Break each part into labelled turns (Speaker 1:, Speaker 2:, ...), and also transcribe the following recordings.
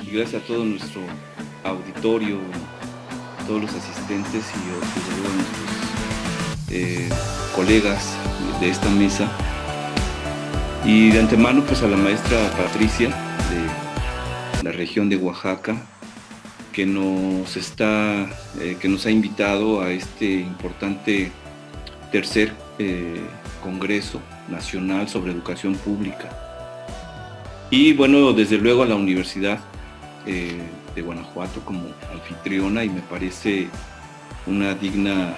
Speaker 1: Y gracias a todo nuestro auditorio, todos los asistentes y desde luego a nuestros colegas de esta mesa. Y de antemano pues a la maestra Patricia de la región de Oaxaca, que nos ha invitado a este importante tercer Congreso Nacional sobre Educación Pública. Y bueno, desde luego a la Universidad de Guanajuato como anfitriona, y me parece una digna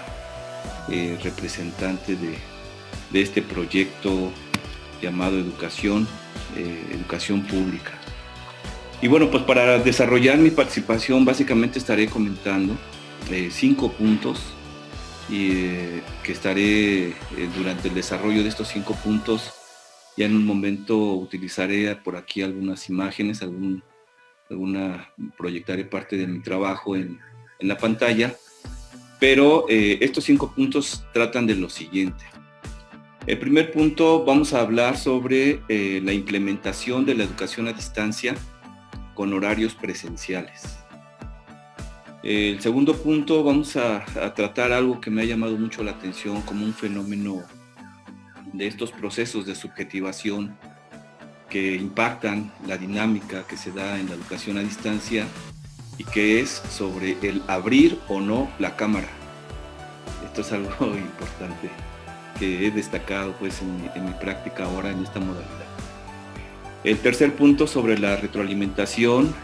Speaker 1: representante de este proyecto llamado Educación Pública. Y bueno, pues para desarrollar mi participación básicamente estaré comentando 5 puntos que estaré durante el desarrollo de estos 5 puntos. Ya en un momento utilizaré por aquí algunas imágenes, proyectaré parte de mi trabajo en la pantalla, pero estos 5 puntos tratan de lo siguiente. El primer punto, vamos a hablar sobre la implementación de la educación a distancia con horarios presenciales. El segundo punto, vamos a tratar algo que me ha llamado mucho la atención como un fenómeno de estos procesos de subjetivación que impactan la dinámica que se da en la educación a distancia, y que es sobre el abrir o no la cámara. Esto es algo importante que he destacado pues en mi práctica ahora en esta modalidad. El tercer punto, sobre la retroalimentación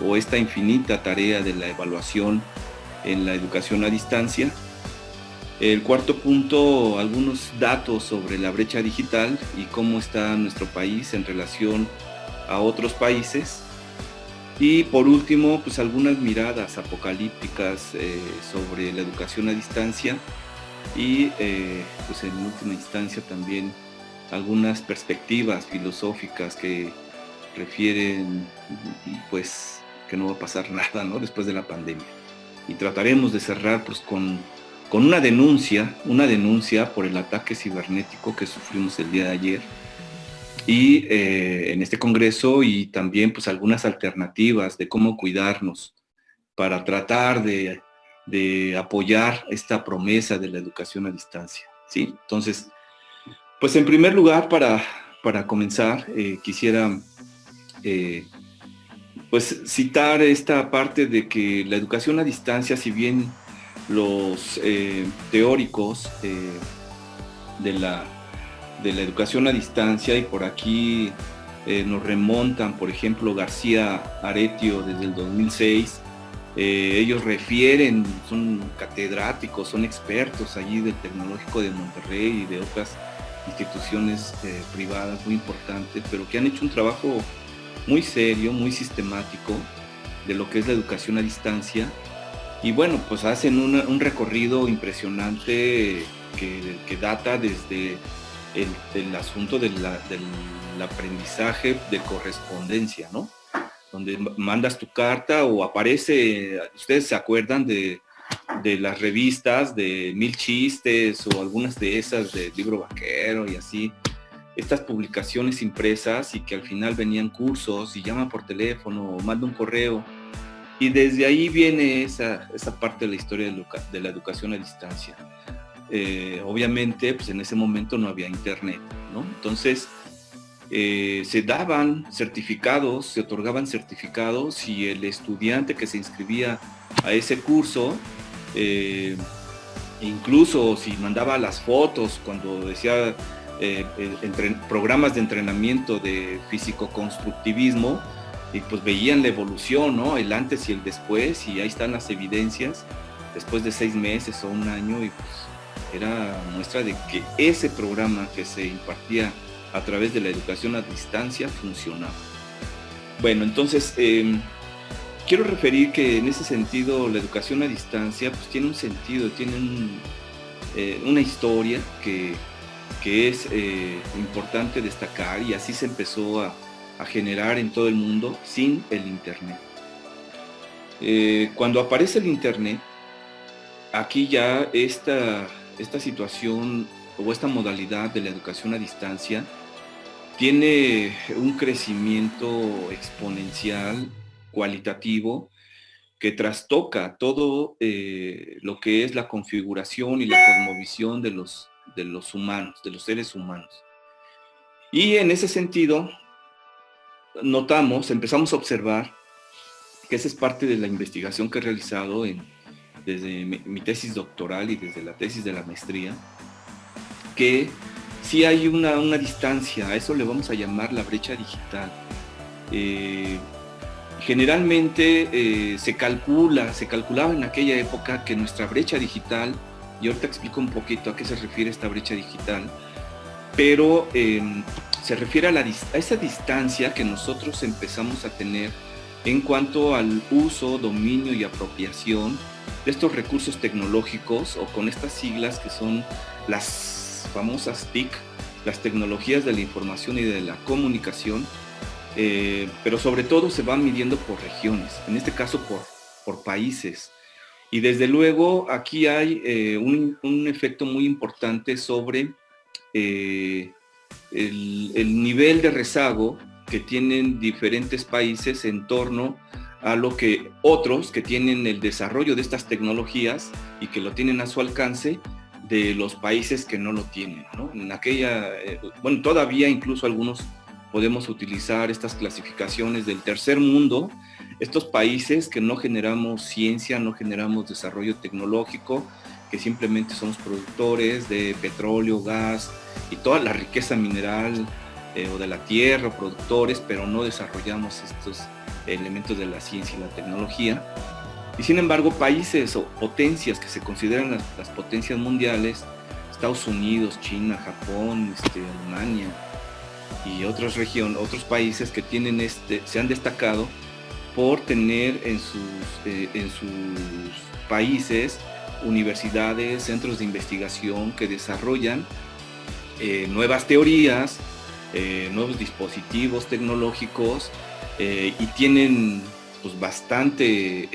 Speaker 1: o esta infinita tarea de la evaluación en la educación a distancia. El cuarto punto, algunos datos sobre la brecha digital y cómo está nuestro país en relación a otros países. Y por último, pues algunas miradas apocalípticas sobre la educación a distancia y pues en última instancia también algunas perspectivas filosóficas que refieren pues que no va a pasar nada, ¿no?, después de la pandemia. Y trataremos de cerrar pues con una denuncia por el ataque cibernético que sufrimos el día de ayer y en este congreso, y también pues algunas alternativas de cómo cuidarnos para tratar de apoyar esta promesa de la educación a distancia, ¿sí? Entonces, pues en primer lugar, para comenzar, quisiera pues citar esta parte de que la educación a distancia, si bien los teóricos de la educación a distancia, y por aquí nos remontan, por ejemplo, García Aretio desde el 2006, ellos refieren, son catedráticos, son expertos allí del Tecnológico de Monterrey y de otras instituciones privadas muy importantes, pero que han hecho un trabajo muy serio, muy sistemático de lo que es la educación a distancia. Y bueno, pues hacen un recorrido impresionante que data desde el asunto del aprendizaje de correspondencia, ¿no? Donde mandas tu carta o aparece, ustedes se acuerdan de las revistas de Mil Chistes o algunas de esas de Libro Vaquero y así, estas publicaciones impresas, y que al final venían cursos y llama por teléfono o manda un correo. Y desde ahí viene esa parte de la historia de la educación a distancia. Obviamente, pues en ese momento no había internet, ¿no? Entonces, se daban certificados, se otorgaban certificados, y el estudiante que se inscribía a ese curso, incluso si mandaba las fotos, cuando decía programas de entrenamiento de físico-constructivismo, y pues veían la evolución, ¿no?, el antes y el después, y ahí están las evidencias después de 6 meses o 1 año, y pues era muestra de que ese programa que se impartía a través de la educación a distancia funcionaba. Bueno, entonces quiero referir que en ese sentido la educación a distancia pues tiene un sentido, tiene una historia que es importante destacar, y así se empezó a generar en todo el mundo sin el internet. Cuando aparece el internet, aquí ya esta situación o esta modalidad de la educación a distancia tiene un crecimiento exponencial, cualitativo, que trastoca todo lo que es la configuración y la cosmovisión de los humanos, de los seres humanos. Y en ese sentido, empezamos a observar que esa es parte de la investigación que he realizado desde mi tesis doctoral y desde la tesis de la maestría, que sí hay una distancia, a eso le vamos a llamar la brecha digital. Generalmente se calculaba en aquella época que nuestra brecha digital, y ahorita explico un poquito a qué se refiere esta brecha digital, pero se refiere a esa distancia que nosotros empezamos a tener en cuanto al uso, dominio y apropiación de estos recursos tecnológicos, o con estas siglas que son las famosas TIC, las tecnologías de la información y de la comunicación, pero sobre todo se van midiendo por regiones, en este caso por países. Y desde luego aquí hay un efecto muy importante sobre el nivel de rezago que tienen diferentes países en torno a lo que otros que tienen el desarrollo de estas tecnologías y que lo tienen a su alcance, de los países que no lo tienen, ¿no? En aquella, bueno, todavía incluso algunos podemos utilizar estas clasificaciones del tercer mundo, estos países que no generamos ciencia, no generamos desarrollo tecnológico, que simplemente somos productores de petróleo, gas y toda la riqueza mineral o de la tierra, productores, pero no desarrollamos estos elementos de la ciencia y la tecnología. Y sin embargo, países o potencias que se consideran las potencias mundiales, Estados Unidos, China, Japón, Alemania y otros países que se han destacado por tener en sus países universidades, centros de investigación que desarrollan nuevas teorías, nuevos dispositivos tecnológicos, y tienen pues bastante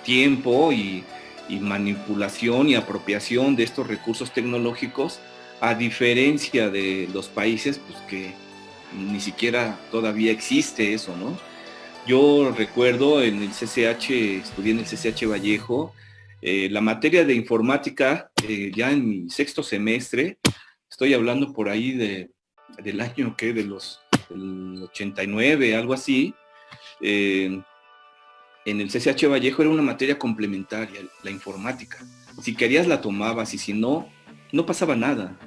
Speaker 1: tiempo y manipulación y apropiación de estos recursos tecnológicos, a diferencia de los países pues, que ni siquiera todavía existe eso, ¿no? Yo recuerdo en el CCH, estudié en el CCH Vallejo, la materia de informática, ya en mi sexto semestre, estoy hablando por ahí del año que del 89, algo así, en el CCH Vallejo era una materia complementaria, la informática. Si querías la tomabas y si no, no pasaba nada.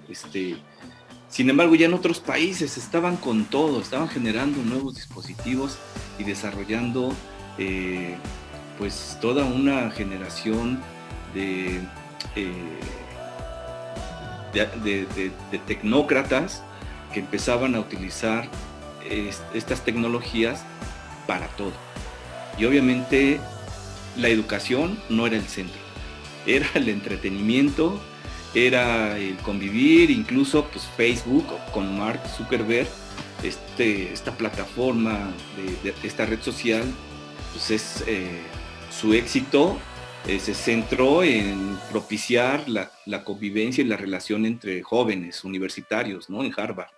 Speaker 1: Sin embargo, ya en otros países estaban con todo, estaban generando nuevos dispositivos y desarrollando pues toda una generación de tecnócratas que empezaban a utilizar estas tecnologías para todo. Y obviamente la educación no era el centro, era el entretenimiento, era el convivir, incluso pues Facebook con Mark Zuckerberg, esta plataforma de esta red social, pues es su éxito se centró en propiciar la convivencia y la relación entre jóvenes universitarios, ¿no? En Harvard.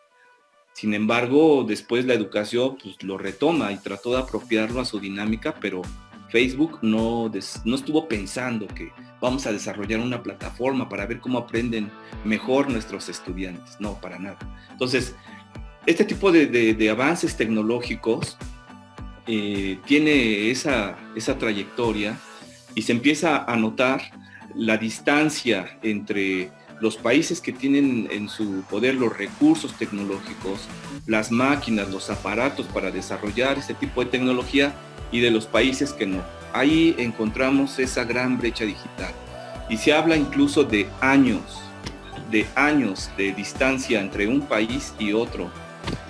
Speaker 1: Sin embargo, después la educación pues, lo retoma y trató de apropiarlo a su dinámica, pero Facebook no estuvo pensando que vamos a desarrollar una plataforma para ver cómo aprenden mejor nuestros estudiantes. No, para nada. Entonces, este tipo de avances tecnológicos tiene esa trayectoria y se empieza a notar la distancia entre los países que tienen en su poder los recursos tecnológicos, las máquinas, los aparatos para desarrollar este tipo de tecnología y de los países que no. Ahí encontramos esa gran brecha digital y se habla incluso de años de distancia entre un país y otro.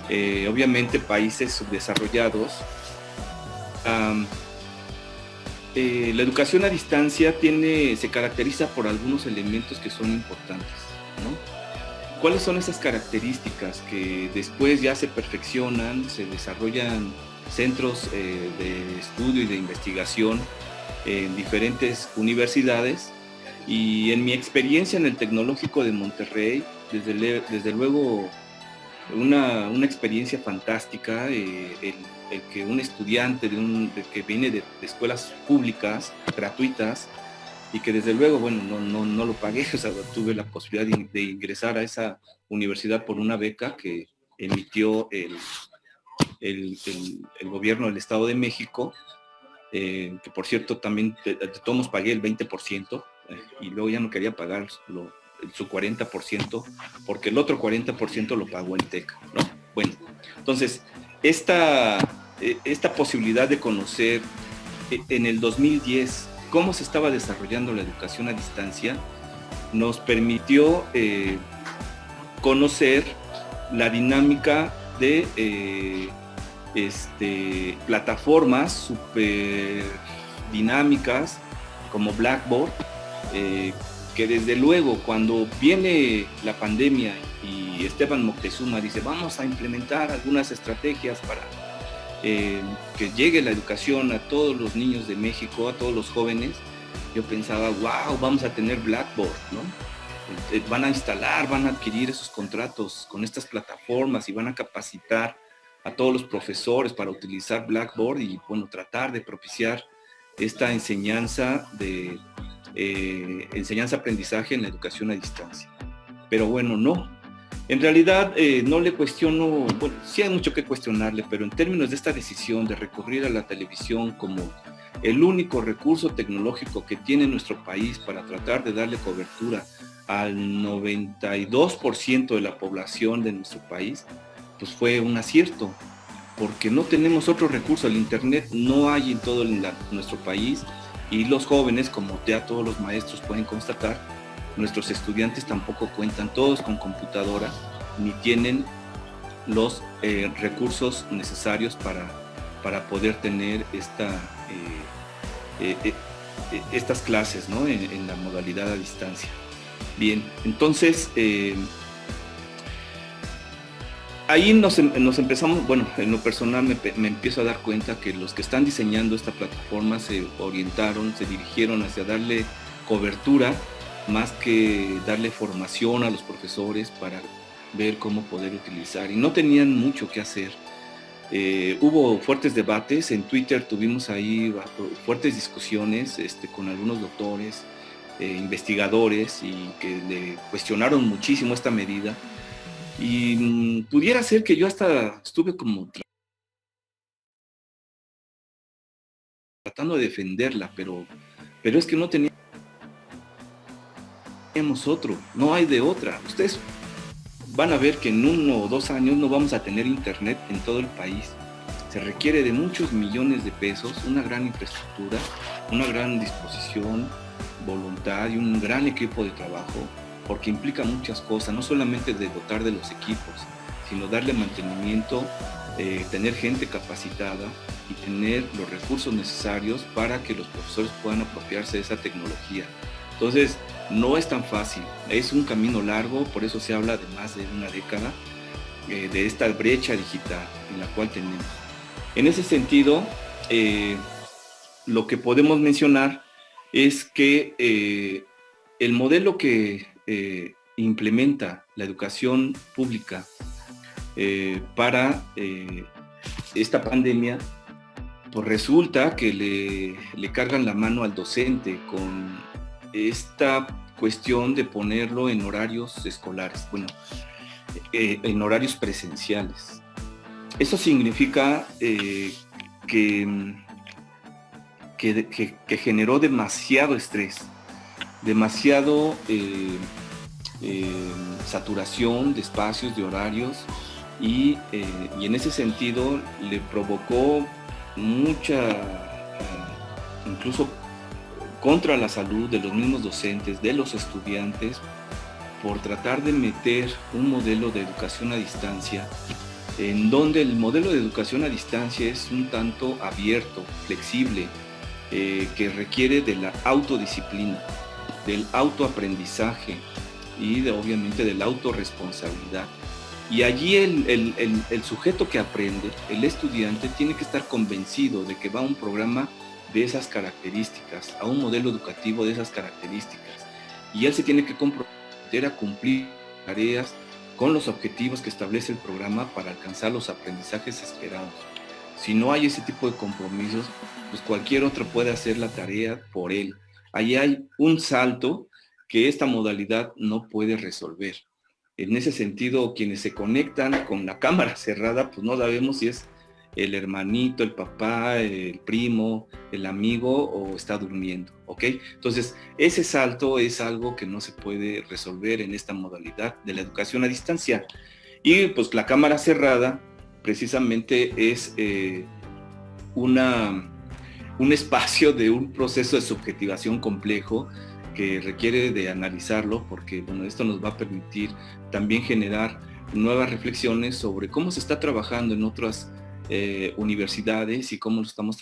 Speaker 1: Obviamente países subdesarrollados. La educación a distancia se caracteriza por algunos elementos que son importantes, ¿no? ¿Cuáles son esas características que después ya se perfeccionan, se desarrollan centros de estudio y de investigación en diferentes universidades? Y en mi experiencia en el Tecnológico de Monterrey, desde luego una experiencia fantástica, el que un estudiante que viene de escuelas públicas, gratuitas, y que desde luego, bueno, no lo pagué, o sea, tuve la posibilidad de ingresar a esa universidad por una beca que emitió el gobierno del Estado de México, que por cierto también de todos pagué el 20%, y luego ya no quería pagar su 40%, porque el otro 40% lo pagó el TEC, ¿no? Bueno, entonces, esta posibilidad de conocer en el 2010 cómo se estaba desarrollando la educación a distancia, nos permitió conocer la dinámica de plataformas súper dinámicas como Blackboard, que desde luego cuando viene la pandemia y Esteban Moctezuma dice vamos a implementar algunas estrategias para que llegue la educación a todos los niños de México, a todos los jóvenes, yo pensaba, wow, vamos a tener Blackboard, ¿no? Van a instalar, van a adquirir esos contratos con estas plataformas y van a capacitar a todos los profesores para utilizar Blackboard y, bueno, tratar de propiciar esta enseñanza-aprendizaje en la educación a distancia. Pero bueno, no. En realidad no le cuestiono, bueno, sí hay mucho que cuestionarle, pero en términos de esta decisión de recurrir a la televisión como el único recurso tecnológico que tiene nuestro país para tratar de darle cobertura al 92% de la población de nuestro país, pues fue un acierto, porque no tenemos otro recurso. El internet no hay en todo nuestro país, y los jóvenes, como ya todos los maestros pueden constatar, nuestros estudiantes tampoco cuentan todos con computadora, ni tienen los recursos necesarios para poder tener estas clases, ¿no? en la modalidad a distancia. Bien, entonces ahí nos empezamos, bueno, en lo personal me empiezo a dar cuenta que los que están diseñando esta plataforma se orientaron, se dirigieron hacia darle cobertura más que darle formación a los profesores para ver cómo poder utilizar, y no tenían mucho que hacer. Hubo fuertes debates, en Twitter tuvimos ahí fuertes discusiones con algunos doctores, investigadores, y que le cuestionaron muchísimo esta medida, y pudiera ser que yo hasta estuve como tratando de defenderla, pero es que no teníamos otro, no hay de otra. Ustedes van a ver que en 1 o 2 años no vamos a tener internet en todo el país. Se requiere de muchos millones de pesos, una gran infraestructura, una gran disposición, voluntad y un gran equipo de trabajo, porque implica muchas cosas, no solamente de dotar de los equipos, sino darle mantenimiento, tener gente capacitada y tener los recursos necesarios para que los profesores puedan apropiarse de esa tecnología. Entonces, no es tan fácil, es un camino largo, por eso se habla de más de una década de esta brecha digital en la cual tenemos. En ese sentido, lo que podemos mencionar es que el modelo que implementa la educación pública para esta pandemia, pues resulta que le cargan la mano al docente con esta cuestión de ponerlo en horarios escolares, bueno, en horarios presenciales. Eso significa que generó demasiado estrés, demasiado saturación de espacios, de horarios, y en ese sentido le provocó mucha, incluso contra la salud de los mismos docentes, de los estudiantes, por tratar de meter un modelo de educación a distancia, en donde el modelo de educación a distancia es un tanto abierto, flexible, que requiere de la autodisciplina, del autoaprendizaje y obviamente de la autorresponsabilidad. Y allí el sujeto que aprende, el estudiante, tiene que estar convencido de que va a un programa de esas características, a un modelo educativo de esas características. Y él se tiene que comprometer a cumplir tareas con los objetivos que establece el programa para alcanzar los aprendizajes esperados. Si no hay ese tipo de compromisos, pues cualquier otro puede hacer la tarea por él. Ahí hay un salto que esta modalidad no puede resolver. En ese sentido, quienes se conectan con la cámara cerrada, pues no sabemos si es el hermanito, el papá, el primo, el amigo o está durmiendo, ¿ok? Entonces, ese salto es algo que no se puede resolver en esta modalidad de la educación a distancia. Y pues la cámara cerrada precisamente es un espacio de un proceso de subjetivación complejo que requiere de analizarlo porque bueno, esto nos va a permitir también generar nuevas reflexiones sobre cómo se está trabajando en otras universidades y cómo lo estamos trabajando